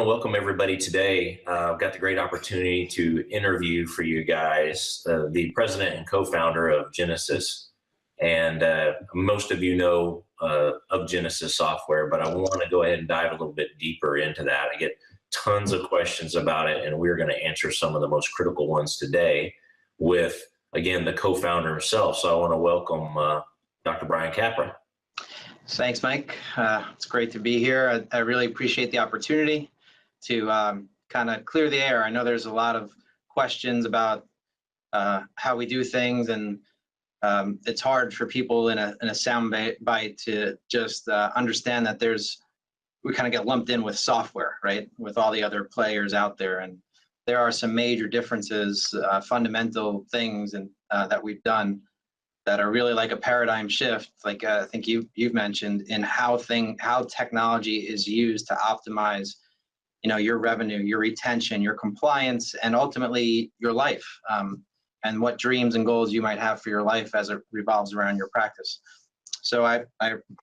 want to welcome everybody today. I've got the great opportunity to interview for you guys the president and co-founder of Genesis. And most of you know of Genesis software, but I want to go ahead and dive a little bit deeper into that. I get tons of questions about it, and we're going to answer some of the most critical ones today with, again, the co-founder himself. So I want to welcome Dr. Brian Capra. Thanks, Mike. It's great to be here. I really appreciate the opportunity to kind of clear the air. I know there's a lot of questions about how we do things, and it's hard for people in a sound bite to just understand that we kind of get lumped in with software, right? With all the other players out there, and there are some major differences, fundamental things, and that we've done that are really like a paradigm shift, like I think you've mentioned, in how technology is used to optimize, your revenue, your retention, your compliance, and ultimately your life, and what dreams and goals you might have for your life as it revolves around your practice. So I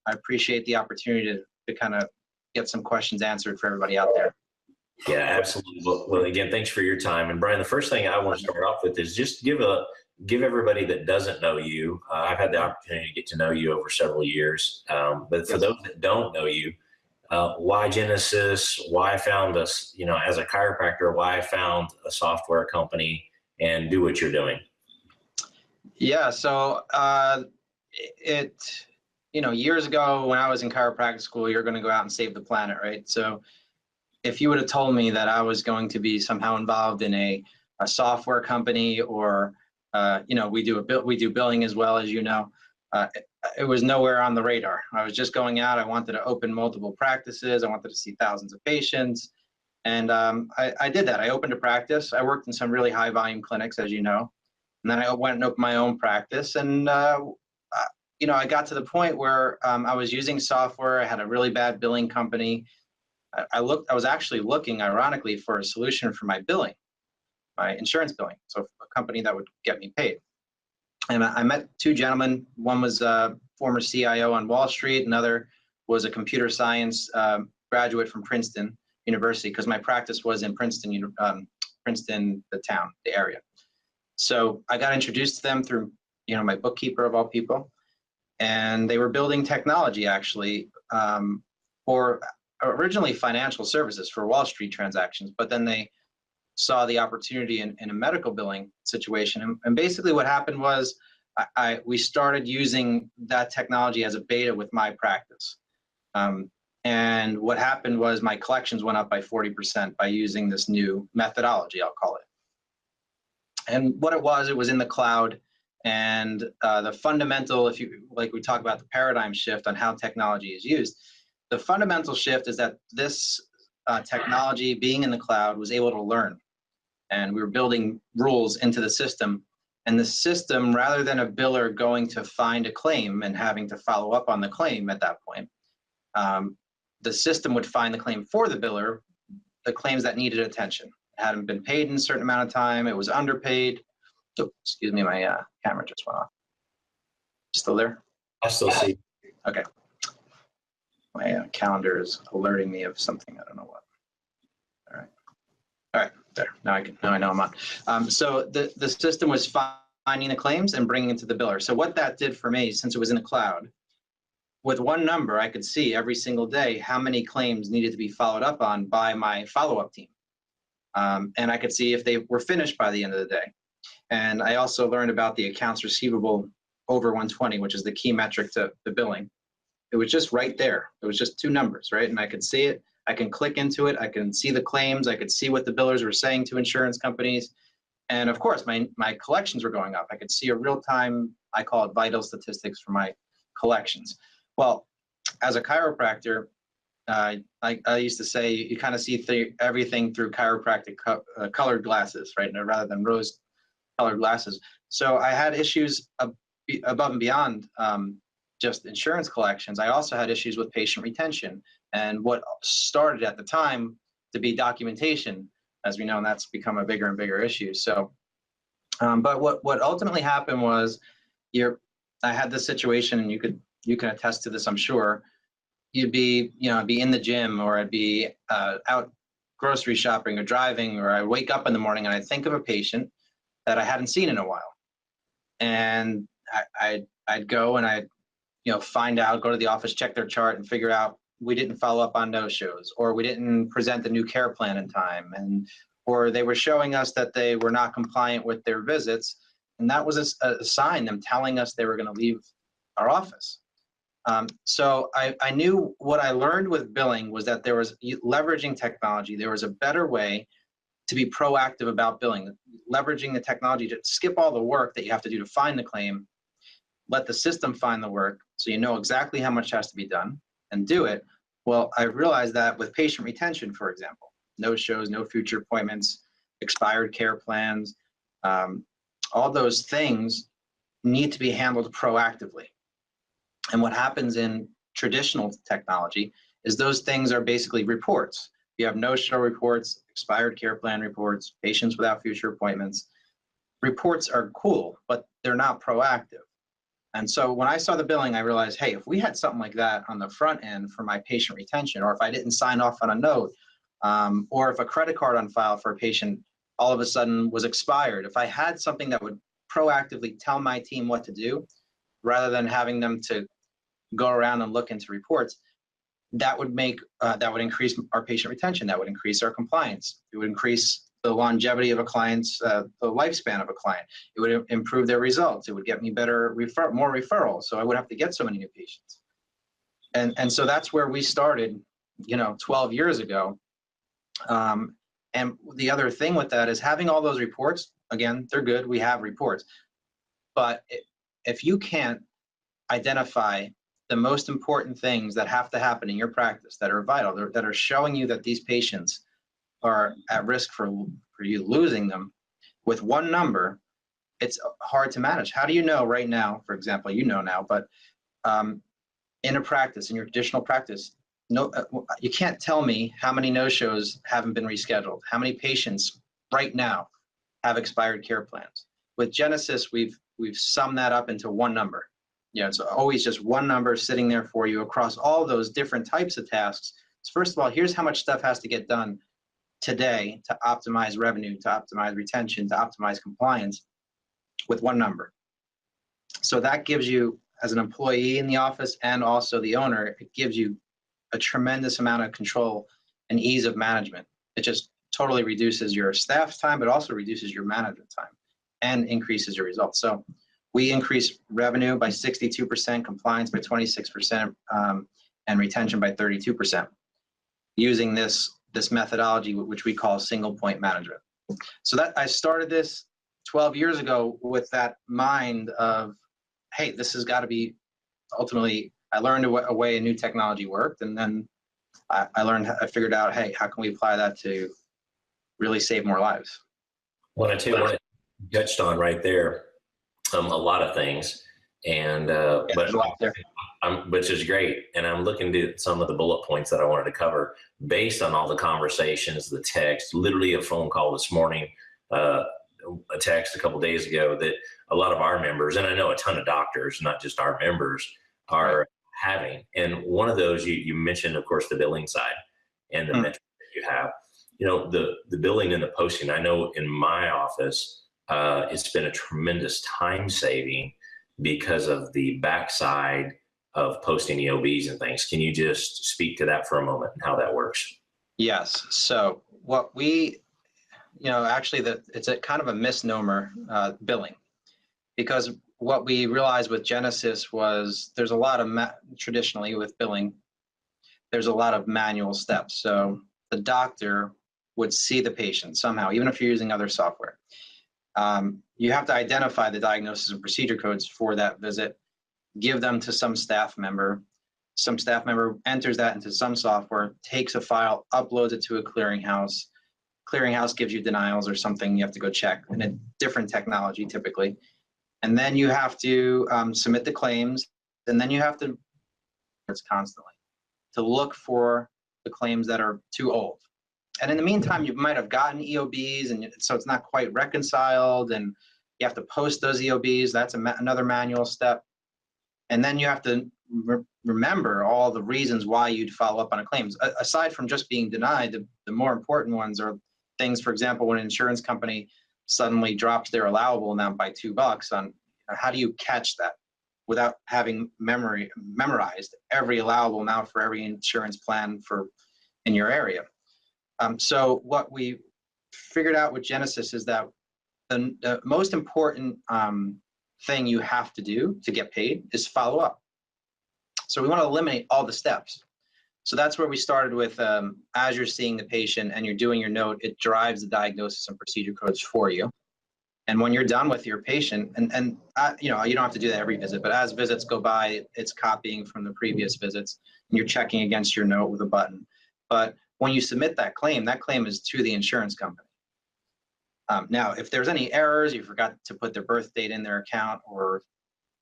appreciate the opportunity to kind of get some questions answered for everybody out there. Yeah, absolutely. Well, again, thanks for your time. And Brian, the first thing I want to start off with is just give everybody that doesn't know you. I've had the opportunity to get to know you over several years, but for those that don't know you, why Genesis? Why I found us? As a chiropractor, why I found a software company and do what you're doing. Yeah. So years ago when I was in chiropractic school, you're going to go out and save the planet, right? So if you would have told me that I was going to be somehow involved in a software company, or we do billing as well, as it was nowhere on the radar. I was just going out. I wanted to open multiple practices. I wanted to see thousands of patients, and I did that. I opened a practice. I worked in some really high volume clinics, as you know, and then I went and opened my own practice. And I got to the point where I was using software. I had a really bad billing company. I was actually looking, ironically, for a solution for my billing, my insurance billing, so a company that would get me paid. And I met two gentlemen. One was a former CIO on Wall Street. Another was a computer science graduate from Princeton University, because my practice was in Princeton, the town, the area. So I got introduced to them through, my bookkeeper of all people, and they were building technology actually for originally financial services for Wall Street transactions, but then they saw the opportunity in a medical billing situation. And basically what happened was we started using that technology as a beta with my practice. And what happened was my collections went up by 40% by using this new methodology, I'll call it. And what it was in the cloud. And the fundamental, like we talk about the paradigm shift on how technology is used, the fundamental shift is that this technology, being in the cloud, was able to learn. And we were building rules into the system. And the system, rather than a biller going to find a claim and having to follow up on the claim at that point, the system would find the claim for the biller, the claims that needed attention. It hadn't been paid in a certain amount of time. It was underpaid. Oh, excuse me, my camera just went off. Still there? I still see. Okay. My calendar is alerting me of something. I don't know what. All right, there. Now I know I'm on. So the system was finding the claims and bringing it to the biller. So what that did for me, since it was in the cloud, with one number, I could see every single day how many claims needed to be followed up on by my follow-up team. And I could see if they were finished by the end of the day. And I also learned about the accounts receivable over 120, which is the key metric to the billing. It was just right there. It was just two numbers, right? And I could see it. I can click into it. I can see the claims. I could see what the billers were saying to insurance companies. And of course, my collections were going up. I could see a real-time, I call it vital statistics for my collections. Well, as a chiropractor, I used to say you kind of see everything through chiropractic colored glasses, right? Rather than rose-colored glasses. So I had issues above and beyond just insurance collections. I also had issues with patient retention, and what started at the time to be documentation, as we know, and that's become a bigger and bigger issue. So, but what ultimately happened was, I had this situation, and you can attest to this, I'm sure. You'd be, I'd be in the gym, or I'd be out grocery shopping or driving, or I wake up in the morning and I think of a patient that I hadn't seen in a while. And I'd go and I'd, find out, go to the office, check their chart and figure out we didn't follow up on no-shows, or we didn't present the new care plan in time, or they were showing us that they were not compliant with their visits. And that was a sign, them telling us they were going to leave our office. So I knew what I learned with billing was that there was leveraging technology. There was a better way to be proactive about billing, leveraging the technology to skip all the work that you have to do to find the claim, let the system find the work so you know exactly how much has to be done and do it. Well, I realized that with patient retention, for example, no shows, no future appointments, expired care plans, all those things need to be handled proactively. And what happens in traditional technology is those things are basically reports. You have no-show reports, expired care plan reports, patients without future appointments. Reports are cool, but they're not proactive. And so when I saw the billing, I realized, hey, if we had something like that on the front end for my patient retention, or if I didn't sign off on a note, or if a credit card on file for a patient all of a sudden was expired, if I had something that would proactively tell my team what to do, rather than having them to go around and look into reports, that would increase our patient retention. That would increase our compliance. It would increase the longevity of a client's, the lifespan of a client. It would improve their results. It would get me more referrals. So I would have to get so many new patients. And so that's where we started, 12 years ago. And the other thing with that is having all those reports, again, they're good. We have reports. But if you can't identify the most important things that have to happen in your practice that are vital, that are showing you that these patients are at risk for you losing them with one number, it's hard to manage. How do you know right now, for example, now, but in a practice, in your traditional practice, you can't tell me how many no-shows haven't been rescheduled, how many patients right now have expired care plans. With Genesis, we've summed that up into one number. It's always just one number sitting there for you across all those different types of tasks. So first of all, here's how much stuff has to get done today to optimize revenue, to optimize retention, to optimize compliance with one number. So that gives you, as an employee in the office and also the owner, it gives you a tremendous amount of control and ease of management. It just totally reduces your staff's time, but also reduces your management time and increases your results. So we increase revenue by 62%, compliance by 26%, and retention by 32% using this methodology, which we call single point management. So that I started this 12 years ago with that mind of, hey, this has got to be, ultimately, I learned a way a new technology worked, and then I figured out, hey, how can we apply that to really save more lives? Well, I tell you what, you touched on right there, a lot of things, and there's a lot there. Which is great. And I'm looking at some of the bullet points that I wanted to cover based on all the conversations, the text, literally a phone call this morning, a text a couple of days ago that a lot of our members, and I know a ton of doctors, not just our members, are having. And one of those, you mentioned, of course, the billing side and the metrics that you have. The billing and the posting. I know in my office, it's been a tremendous time saving because of the backside of posting EOBs and things. Can you just speak to that for a moment and how that works? Yes. So what we, actually it's a kind of a misnomer, billing, because what we realized with Genesis was there's a lot of, traditionally with billing, there's a lot of manual steps. So the doctor would see the patient somehow, even if you're using other software. You have to identify the diagnosis and procedure codes for that visit, give them to some staff member. Some staff member enters that into some software, takes a file, uploads it to a clearinghouse. Clearinghouse gives you denials or something you have to go check in a different technology typically. And then you have to submit the claims, and then you have to constantly to look for the claims that are too old. And in the meantime, you might have gotten EOBs, and so it's not quite reconciled, and you have to post those EOBs. That's another manual step. And then you have to remember all the reasons why you'd follow up on a claim. Aside from just being denied, the more important ones are things, for example, when an insurance company suddenly drops their allowable amount by $2 on, how do you catch that without having memorized every allowable amount for every insurance plan in your area? So what we figured out with Genesis is that the most important thing you have to do to get paid is follow up. So we want to eliminate all the steps. So that's where we started with, as you're seeing the patient and you're doing your note, it drives the diagnosis and procedure codes for you. And when you're done with your patient, and you don't have to do that every visit, but as visits go by, it's copying from the previous visits, and you're checking against your note with a button. But when you submit that claim is to the insurance company. Now, if there's any errors, you forgot to put their birth date in their account, or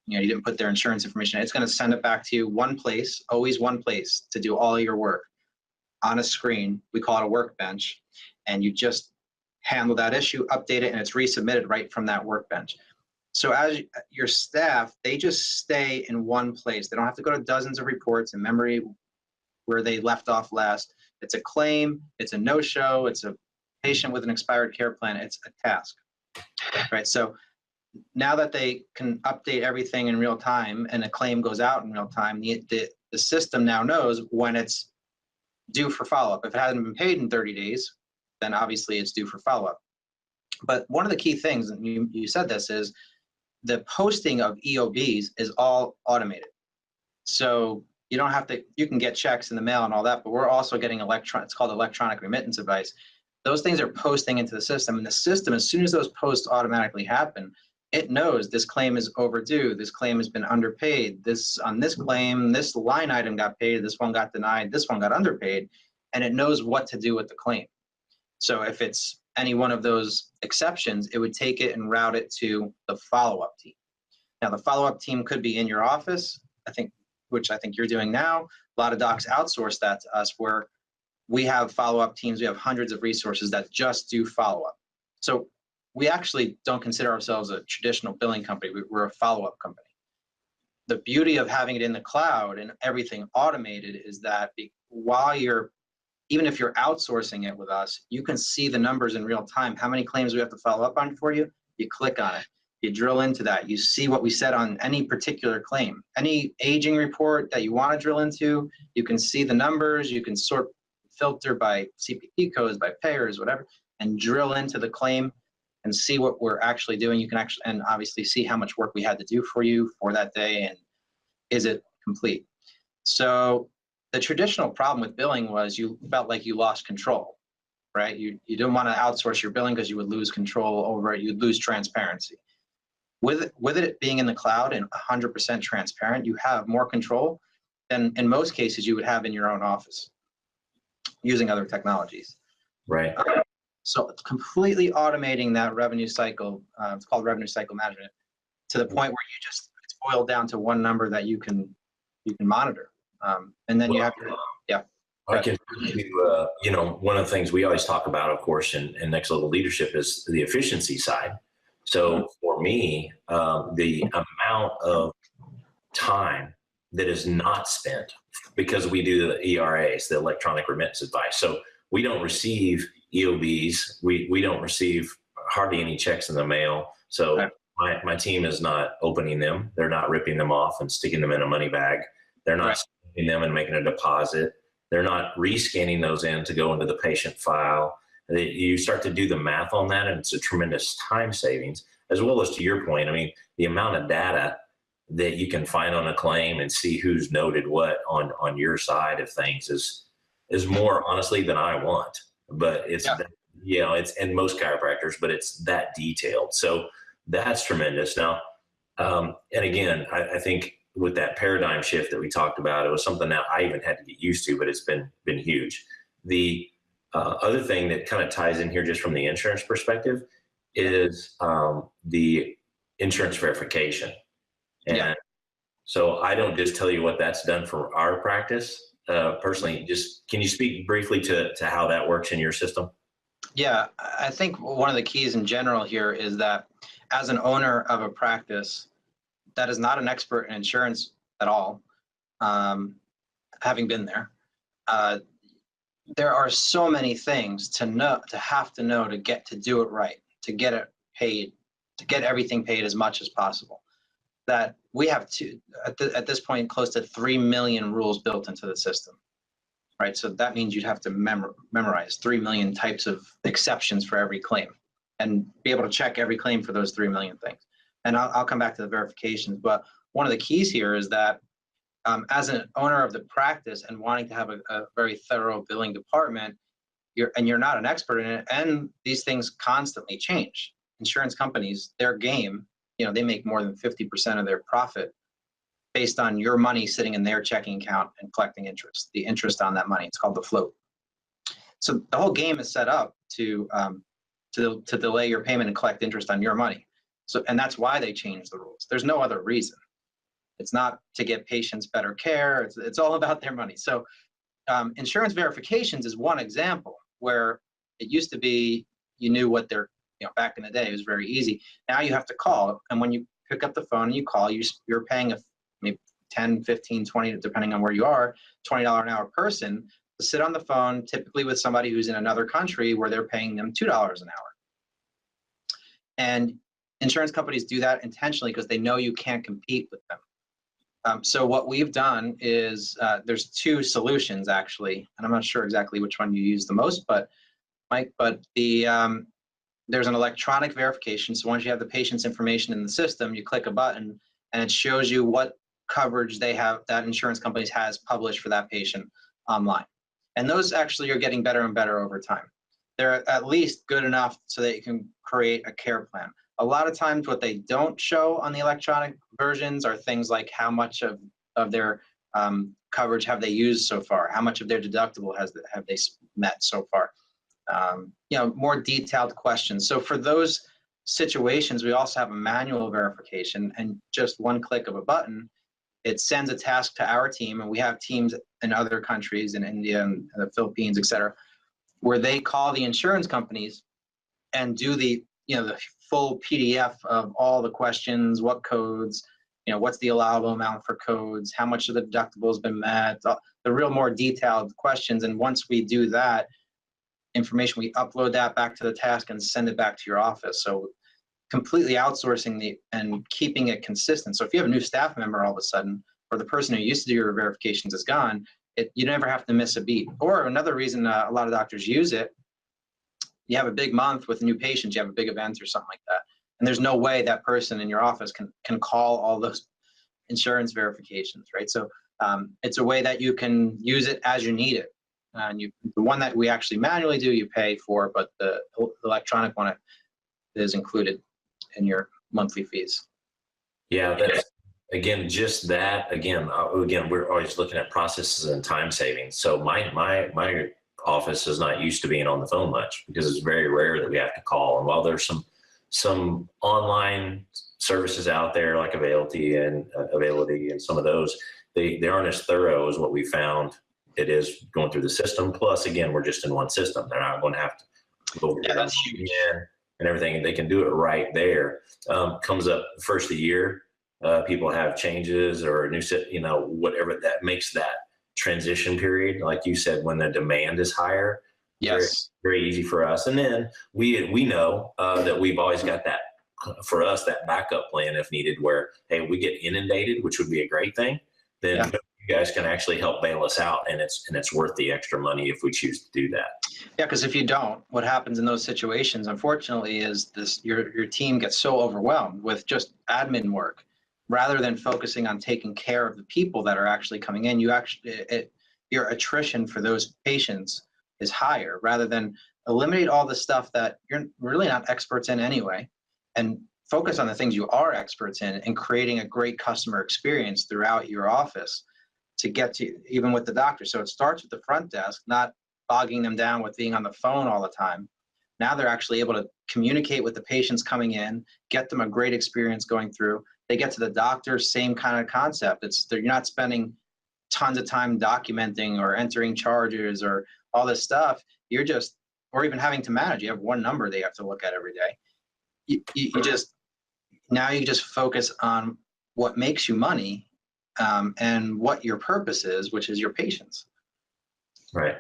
you didn't put their insurance information, it's going to send it back to you one place, always one place to do all your work on a screen. We call it a workbench, and you just handle that issue, update it, and it's resubmitted right from that workbench. So as your staff, they just stay in one place. They don't have to go to dozens of reports in memory where they left off last. It's a claim, it's a no-show, it's a patient with an expired care plan, it's a task, right? So now that they can update everything in real time and a claim goes out in real time, the system now knows when it's due for follow-up. If it hasn't been paid in 30 days, then obviously it's due for follow-up. But one of the key things, and you said this, is the posting of EOBs is all automated. So you don't have to, you can get checks in the mail and all that, but we're also getting it's called electronic remittance advice. Those things are posting into the system, and the system, as soon as those posts automatically happen, it knows this claim is overdue, this claim has been underpaid, on this claim, this line item got paid, this one got denied, this one got underpaid, and it knows what to do with the claim. So if it's any one of those exceptions, it would take it and route it to the follow-up team. Now, the follow-up team could be in your office, which I think you're doing now. A lot of docs outsource that to us, where we have follow-up teams. We have hundreds of resources that just do follow-up. So we actually don't consider ourselves a traditional billing company. We're a follow-up company. The beauty of having it in the cloud and everything automated is that even if you're outsourcing it with us, you can see the numbers in real time. How many claims we have to follow up on for you? You click on it. You drill into that. You see what we said on any particular claim. Any aging report that you want to drill into, you can see the numbers. You can filter by CPT codes, by payers, whatever, and drill into the claim and see what we're actually doing. You can and obviously see how much work we had to do for you for that day, and is it complete. So the traditional problem with billing was you felt like you lost control, right? You didn't want to outsource your billing because you would lose control over it. You'd lose transparency. With it being in the cloud and 100% transparent, you have more control than in most cases you would have in your own office using other technologies. Right. So it's completely automating that revenue cycle. It's called revenue cycle management, to the point where it's boiled down to one number that you can monitor. And then you have to, yeah. I can, one of the things we always talk about, of course, in next level leadership is the efficiency side. So for me, the amount of time that is not spent, because we do the ERAs, the electronic remittance advice. So we don't receive EOBs. We don't receive hardly any checks in the mail. So my team is not opening them. They're not ripping them off and sticking them in a money bag. They're not sticking them and making a deposit. They're not rescanning those in to go into the patient file. You start to do the math on that, and it's a tremendous time savings, as well as, to your point, I mean, the amount of data that you can find on a claim and see who's noted what on your side of things is more, honestly, than I want. But it's, it's in most chiropractors, but it's that detailed. So that's tremendous. Now, and again, I think with that paradigm shift that we talked about, it was something that I even had to get used to, but it's been huge. The other thing that kind of ties in here, just from the insurance perspective, is the insurance verification. And so I don't just tell you what that's done for our practice. Personally, just can you speak briefly to how that works in your system? Yeah, I think one of the keys in general here is that as an owner of a practice that is not an expert in insurance at all, having been there. There are so many things to know, to get to do it right, to get it paid, to get everything paid as much as possible. That we have at this point close to 3 million rules built into the system, right? So that means you'd have to memorize 3 million types of exceptions for every claim, and be able to check every claim for those 3 million things. And I'll come back to the verifications, but one of the keys here is that as an owner of the practice and wanting to have a very thorough billing department, you're not an expert in it, and these things constantly change. Insurance companies, their game, they make more than 50% of their profit based on your money sitting in their checking account and collecting interest, the interest on that money. It's called the float. So the whole game is set up to delay your payment and collect interest on your money. So, and that's why they changed the rules. There's no other reason. It's not to get patients better care. It's all about their money. So insurance verifications is one example where it used to be you knew what their, back in the day, it was very easy. Now you have to call, and when you pick up the phone and you call, you're paying maybe 10, 15, 20, depending on where you are, $20 an hour person to sit on the phone, typically with somebody who's in another country where they're paying them $2 an hour. And insurance companies do that intentionally because they know you can't compete with them. So what we've done is there's two solutions actually, and I'm not sure exactly which one you use the most, but Mike, there's an electronic verification. So once you have the patient's information in the system, you click a button and it shows you what coverage they have, that insurance companies has published for that patient online. And those actually are getting better and better over time. They're at least good enough so that you can create a care plan. A lot of times what they don't show on the electronic versions are things like how much of their coverage have they used so far, how much of their deductible have they met so far. More detailed questions. So for those situations, we also have a manual verification, and just one click of a button, it sends a task to our team, and we have teams in other countries, in India and the Philippines, et cetera, where they call the insurance companies and do the full PDF of all the questions, what codes, what's the allowable amount for codes, how much of the deductible has been met, the real more detailed questions. And once we do that information, we upload that back to the task and send it back to your office. So completely outsourcing and keeping it consistent. So if you have a new staff member all of a sudden, or the person who used to do your verifications is gone, you never have to miss a beat. Or another reason a lot of doctors use it, you have a big month with new patients, you have a big event or something like that, and there's no way that person in your office can call all those insurance verifications, right? So it's a way that you can use it as you need it. And the one that we actually manually do, you pay for, but the electronic one is included in your monthly fees. Yeah, that's, again, just that, again, we're always looking at processes and time savings. So my office is not used to being on the phone much because it's very rare that we have to call. And while there's some online services out there like Availity and some of those, they aren't as thorough as what we found it is going through the system. Plus, again, we're just in one system. They're not going to have to go over and everything. They can do it right there. Comes up first of the year, people have changes or a new whatever that makes that transition period, like you said, when the demand is higher. Yes, very easy for us. And then we know that we've always got that, for us, that backup plan if needed, where, hey, we get inundated, which would be a great thing, then you guys can actually help bail us out, and it's worth the extra money if we choose to do that. Yeah, because if you don't, what happens in those situations, unfortunately, is your team gets so overwhelmed with just admin work, rather than focusing on taking care of the people that are actually coming in. Your attrition for those patients is higher, rather than eliminate all the stuff that you're really not experts in anyway, and focus on the things you are experts in, and creating a great customer experience throughout your office to get to, even with the doctor. So it starts with the front desk, not bogging them down with being on the phone all the time. Now they're actually able to communicate with the patients coming in, get them a great experience going through. They get to the doctor, same kind of concept. You're not spending tons of time documenting or entering charges or all this stuff. You're just, or even having to manage. You have one number they have to look at every day. You just focus on what makes you money, and what your purpose is, which is your patients. Right.